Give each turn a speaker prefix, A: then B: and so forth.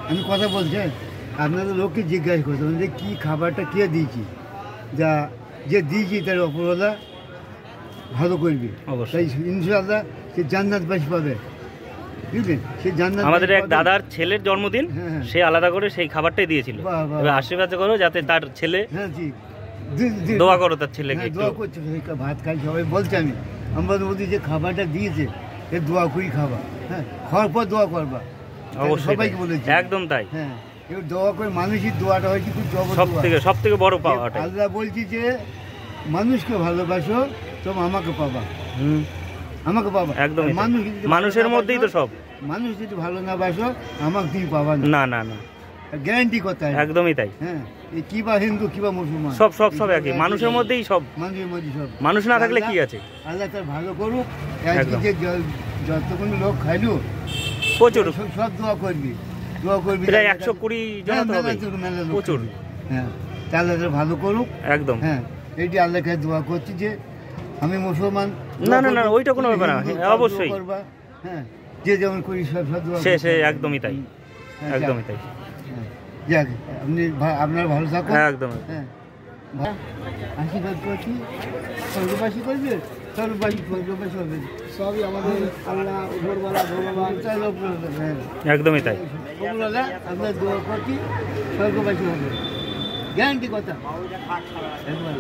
A: আমি কথা বলছেন, আপনাদের লোককে জিজ্ঞাসা করতে যে কী খাবারটা কে দিয়েছি, যা যে দিয়েছি তার অপরাধা ভালো করবি, তাই ইনশাআল্লাহ সে জান্নাতবাসী পাবে। বুঝলেন, সে জান্নাত।
B: আমাদের এক দাদার ছেলের জন্মদিন, সে আলাদা করে সেই খাবারটাই দিয়েছিল। আশীর্বাদ করো যাতে তার ছেলে,
A: হ্যাঁ জি,
B: দোয়া করো তার ছেলেকে।
A: দোয়া করছে, ভাত খাই সবাই বলছে। আমরা বলছি যে খাবারটা দিয়েছে এ দোয়া করি খাবা, হ্যাঁ খাওয়ার পর দোয়া করবা, সবাইকে বলেছি।
B: একদম তাই,
A: হ্যাঁ এবার দোয়া করে মানুষের দোয়াটা হয়েছে খুব
B: সব থেকে বড় পাওয়া।
A: আল্লাহ বলছি যে মানুষকে ভালোবাসো তবে আমাকে পাবা, আমাকে পাবা।
B: একদম, মানুষের মধ্যেই তো সব।
A: মানুষ যদি ভালো না বাসো আমাকে তুমি পাবা
B: না, না না,
A: গ্যারান্টি কথা।
B: একদমই তাই।
A: হ্যাঁ, কি বা হিন্দু কি বা মুসলমান,
B: সব একই, মানুষের মধ্যেই সব।
A: মানুষের মধ্যে সব, মানুষ
B: না থাকলে কি আছে।
A: আল্লাহ তার ভালো করুক। যতক্ষণ লোক খাইলো
B: প্রচুর,
A: সব দোয়া করবি, দোয়া করবি।
B: প্রায় 120 জন হবে, প্রচুর।
A: হ্যাঁ, আল্লাহ তার ভালো করুক।
B: একদম,
A: হ্যাঁ এইটি আল্লাহকে দোয়া করছি যে আমি মুসলমান।
B: না না না, ওইটা কোনো ব্যাপার না, অবশ্যই।
A: হ্যাঁ, যে যেমন করি সব দোয়া।
B: সে একদমই তাই, একদমই তাই।
A: যাক, আপনি আপনার ভালো থাকুন।
B: একদম,
A: হ্যাঁ আশীর্বাদ করছি, স্বর্গবাসী করবে, স্বর্গবাসী হবে সবই আমাদের আল্লাহ উপরওয়ালা ভগবান।
B: একদমই তাই,
A: উপরওয়ালা আমরা দোয়া করছি স্বর্গবাসী হবে, গ্যারান্টি কথা একবার।